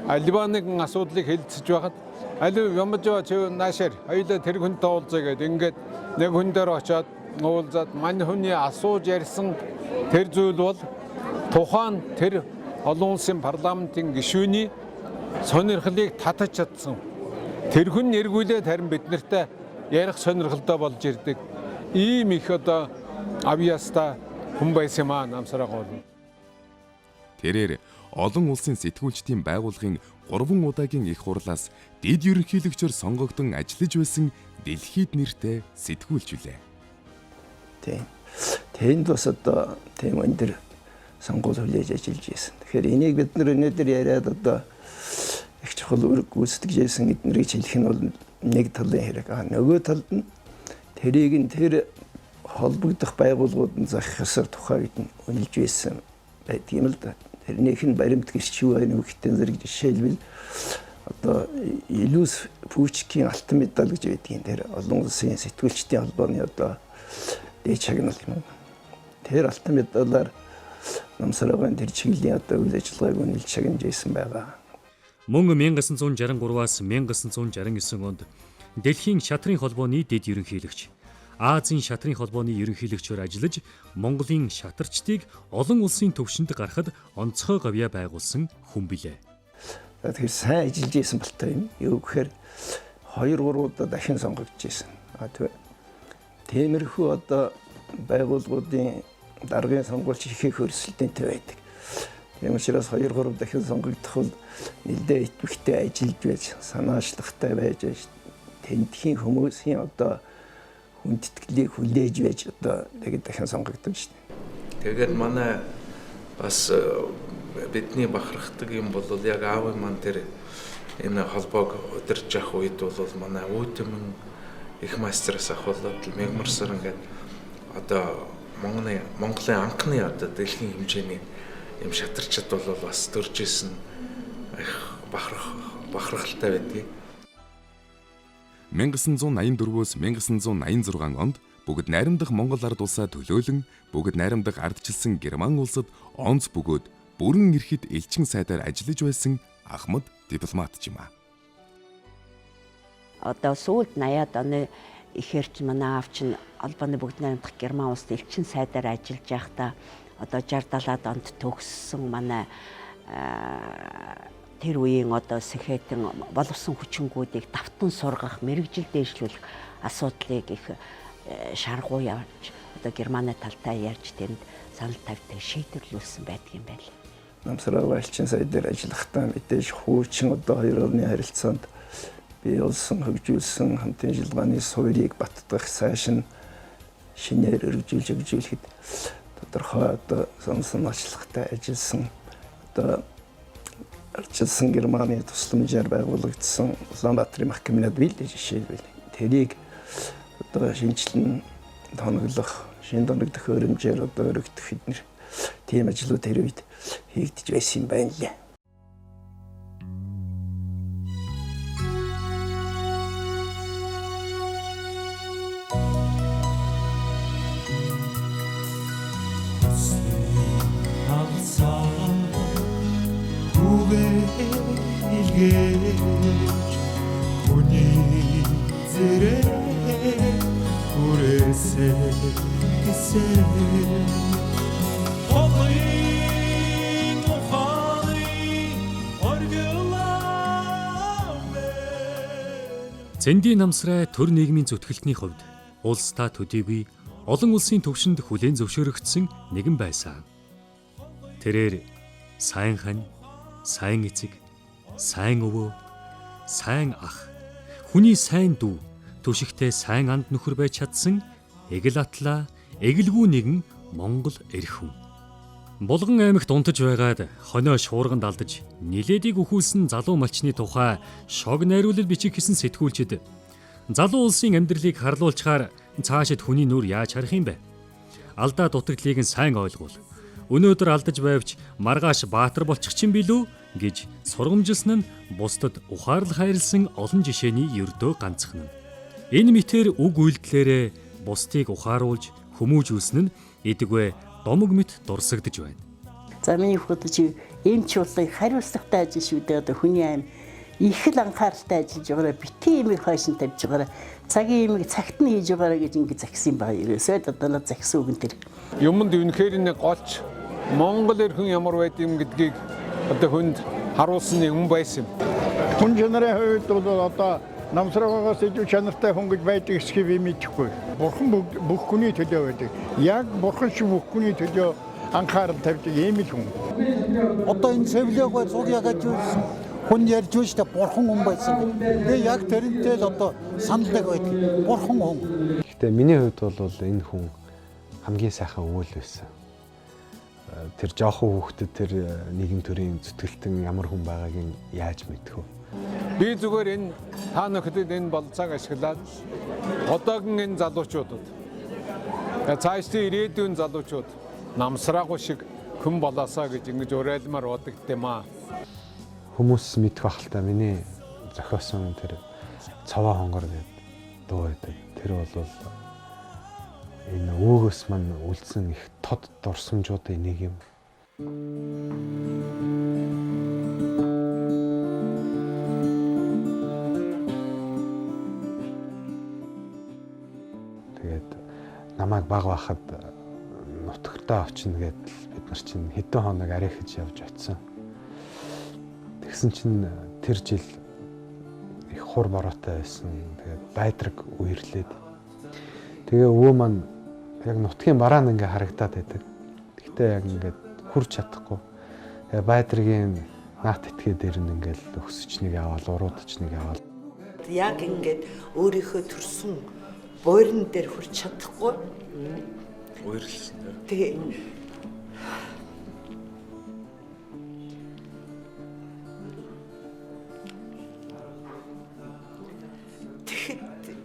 альва нэгэн асуудлыг хэлэлцэж байхад алив ямж чи наашэр хоёулаа тэр хүнтэй уулзъя гэдэг ингээд нэг хүн дээр очоод уулзаад мань хүний асууж ярьсан тэр зүйл бол тухайн тэр олон улсын парламентын гишүүний сонирхлыг татаж чадсан. Тэр хүн эргүүлээд харин бид нартай ярих сонирхолтой болж ирдэг. Ийм их одоо авьяастай хүн байсан юм аа намсраагүй. Тэрээр олон улсын сэтгүүлчдийн байгууллагын 3 удаагийн их хурлаас дэд ерөнхийлөгчөөр сонгогдсон ажиллаж байсан дэлхийд нэртэй сэтгүүлч үлээ. Тийм. Тэнд бас одоо тийм өндөр сонгуул хүлээж ажиллаж байсан. Тэгэхээр энийг бид нар өнөөдөр яриад одоо их чухал үүрэг гүйцэтгэж байсан эднэрийг хэлэх нь бол нэг талын хэрэг. Нөгөө талд нь тэрийг нь тэр холбогдох байгууллагууд нь захих ёсоор тухайд нь үнэлж байсан байдгийм л да. Тэрнийх нь баримт гэрчүү байна үгтэй зэрэг жишээлбэл одоо Илюс Пучкийн алтан медаль гэж байдгийн тэр олон улсын сэтгүүлчдийн холбооны одоо дээд шагнал юм. Тэр алтан медалаар намсараагийн тэр чиглэлийн одоо үйл ажиллагааг үнэлж шагнаж байсан байгаа. Мөн 1963-аас 1969 онд Дэлхийн шатрын холбооны дэд ерөнхийлөгч, Азийн шатрын холбооны ерөнхийлөгчөөр ажиллаж Монголын шатарчдыг олон улсын төвшөнд гаргахад онцгой гавьяа байгуулсан хүн билээ. Тэгэхээр сайн ажиллаж исэн болтой юм. Юу гэхээр 2-3 удаа дахин сонгогдож исэн. Тиймэрхүү одоо байгууллагуудын даргын сонгуульч их хөрсөлтөнтэй байдаг. Тийм учраас 2-3 дахин сонгогдох бол нэлээд итгэвчтэй ажиллаж байж, санаачлагтай байж, тентхийн хүмүүсийн одоо хүндэтгэлийг хүлээж байж одоо тэгээд дахин сонгогдсон шүү дээ. Тэгээд манай бас бидний бахархдаг юм бол яг аавын маань тэр энэ холбоог удирж явах үед бол манай үүдмэн их майстраас ахуулаад мегмарсаар ингээд одоо Монголын анхны одоо дэлхийн хэмжээний юм шатарчд бол бас төрж исэн их бахархалтай байдгийг. 1984-өөс 1986 онд бүгд найрамдах Монгол ард улсаа төлөөлөн бүгд найрамдах ардчилсан Герман улсад онц бөгөөд бүрэн эрхэд элчин сайдаар ажиллаж байсан Ахмад дипломат ч юм аа. Одоо сүүлд 80-аад оны ихэрч манай аав чинь Албаны бүгд найрамдах Герман улсад элчин сайдаар ажиллаж байхдаа одоо 60-70-аад онд төгссөн манай тэр үеийн одоо сэхэтэн боловсон хүчингүүдийг давтан сургах, мэрэгжил дээшлүүлэх асуудлыг их шаргуу явж одоо Германы талтай ярьж тэнд санал тавьдаг шийдвэрлүүлсэн байдаг юм байна. Намсараа элчин сайдаар ажиллахдаа мэдээж хуучин одоо хоёр орны харилцаанд бий болсон хөгжүүлсэн хамтын шилгааны суурийг баттгах сайшин шинээр өргөжүүлэхэд тодорхой одоо сонсон ажиллахтай ажилласан одоо арчилсан Германы тусламжаар байгуулагдсан Улаанбаатарын Махкамнад бэлдэж жишээлбэл тэрийг одоо шинжилэн тоноглох, шин тоногдох хөрөмжээр одоо өргөдөх хэднэр тийм ажлууд тэр үед хийгдэж байсан юм байна лээ. Цэндийн намсрай төр нийгмийн зүтгэлтний хувьд улсдаа төдийгүй олон улсын төвшөнд хүлээн зөвшөөрөгдсөн нэгэн байсан. Тэрээр сайн хань, сайн эцэг, сайн өвөө, сайн ах, хүний сайн дүү, түшигтэй сайн анд нөхөр байж чадсан эгэл атлаа, эгэлгүй нэгэн Монгол эрх хүн. Булган аймагт унтаж байгаад хоноо шуурганд алдаж нилээдийг өхүүлсэн залуу малчны тухай шог найруулал бичих гэсэн сэтгүүлчид залуу улсын амьдралыг харлуулчаар цаашид хүний нүр яаж харах юм бэ? Алдаа дутагдлыг нь сайн ойлгуул. Өнөөдөр алдаж байвч маргааш баатар болчих чинь билүү гэж сургамжилсан нь бусдад ухаарлах хайрлсан олон жишээний ердөө ганцхан. Энэ мэтэр үг үйлдэлээрээ бусдыг ухааруулж хүмүүжүүлсэн нь эдгвэ домог мэт дурсагдж байна. За миний хүүд чи эмч болыг хариуцлагатай ажил шүү дээ. Одоо хүний аим их л анхааралтай ажиллаж байгаараа битгий имийг хойшин тавьж байгаараа цагийн имийг цагт нь хийж байгаараа гэж ингэ загсан байгаа. Ерөөсөө одоо загсан үг нь тэр. Юмд үнэхээр нэг голч Монгол эрхэн ямар байд юм гэдгийг одоо хүнд харуулсан юм байсан юм. Хүн чанарын хувьд бол одоо намсраагаас илүү чанартай хүн гэж байдаг эсхийг би мэдэхгүй. Бурхан бүх хүний төлөө байдаг. Яг бурхан шиг бүх хүний төлөө анхаарал тавьдаг ийм л хүн. Одоо энэ цэвлээгөө зуг ягаж үзсэн хүн ярьж үзтээ бурхан хүн байсан. Би яг тэрнтэй л одоо саналдаг байдаг. Бурхан хүн. Гэхдээ миний хувьд бол энэ хүн хамгийн сайхан өвөл байсан. Тэр жоохон хүүхдэд тэр нийгэм төрийн зүтгэлтэн ямар хүн байгааг нь яаж мэдэх вэ? Би зүгээр энэ та нөхдөд энэ болцоог ашиглаад одоогийн энэ залуучуудад Цаашдын ирээдүйн залуучууд намсраагүй шиг хүн болоосаа гэж ингэж уриалмаар бодогд юм аа. Хүмүүс мэдэх байх л та миний зохиосон тэр цаваа хонгор гэдэг дуу байдаг. Тэр бол энэ өвгөөс мань үлдсэн их тод дурсамжуудын нэг юм. Тэгээд намайг баг байхад нутагтаа очино гэдэл бид нар чинь хэдэн хоног арайхаж явж очисон. Тэгсэн чинь тэр жил их хур бороотой байсан. Тэгээд байдраг үерлээд. Тэгээ өвөө маань яг нутгийн бараан ингээ харагдаад байдаг. Гэхдээ яг ингээд хурж чадахгүй. Тэгээ байдргийн наат этгээ дээр нь ингээл өксөж нэг аваад, уруудч нэг аваад. Яг ингээд өөрийнхөө төрсөн буйрн дээр хурж чадахгүй. Үерлсэн. Тэгээ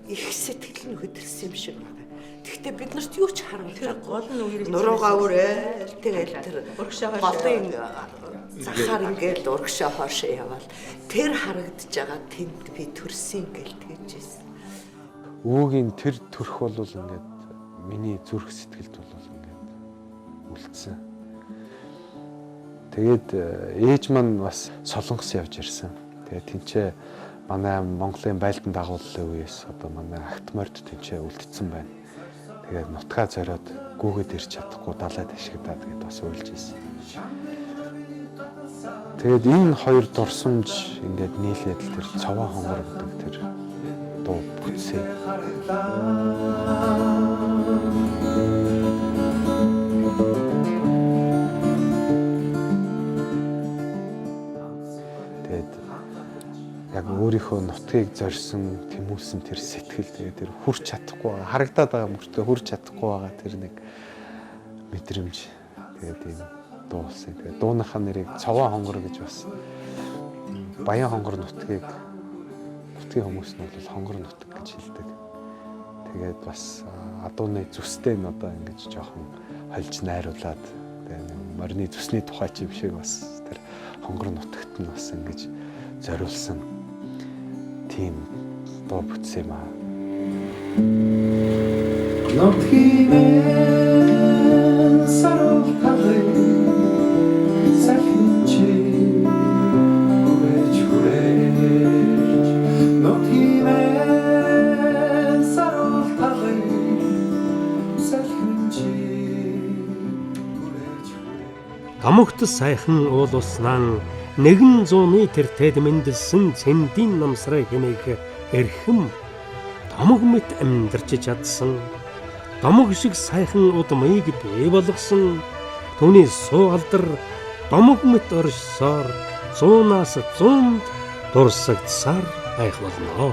их сэтгэл нь хөдөлсөн юм шиг байна. Гэхдээ бид нарт юу ч харуулдаг. Гол нь үерэл нуруугаа үрэл тэгэл тэр голын захаар ингээл урагшаа хоошоо явал тэр харагдаж байгаа тэнд би төрсөн гэл тэгж байсан. Өвөгийн тэр төрх бол ингээд миний зүрх сэтгэлд бол ингээд үлдсэн. Тэгээд ээж маань бас Солонгос явж ирсэн. Тэгээд тэнцээ манай Монголын байлдан дагууллын үеэс одоо манай Ахтморд тэнцээ үлдсэн байна. Тэгээд нутгаа зориод гүүгээд ирч чадахгүй далайд ашигдаад тэгээд бас уйлж ирсэн. Тэгээд энэ хоёр дурсамж ингээд нийлээд тэр цаваа хонгор гэдэг тэр дуу бүтсэн. Яг өөрийнхөө нутгийг зорьсон, тэмүүлсэн тэр сэтгэл тэгээд тэр хүрч чадахгүй байгаа, харагдаад байгаа мөртөө хүрч чадахгүй байгаа тэр нэг мэдрэмж. Тэгээд ийм дуулсан. Тэгээд дууныхаа нэрийг Цаваа хонгор гэж бас Баян хонгор нутгийн хүмүүс нь бол хонгор нутаг гэж хэлдэг. Тэгээд бас адууны зүстэй нь одоо ингэж жоохон хольж найруулад тэгээд морины зүсний тухай ч юм шиг бас тэр хонгор нутагт нь бас ингэж зориулсан тийм дуу бүтсэн юм аа. Нутгийн сарвалтай сахинчи үрэж хүрэж нутгийн сарвалтай сахинчи үрэж Гамогт сайхан уулуснаа нэгэн зууны тэр тэд мэндэлсэн цэндийн намсраа хэмээх эрхэм домог мэт амьдарч чадсан домог шиг сайхан удмыг бий болгосон түүний суу алдар домог мэт оршсоор 100-аас 100-д дурсагдсаар байх болно.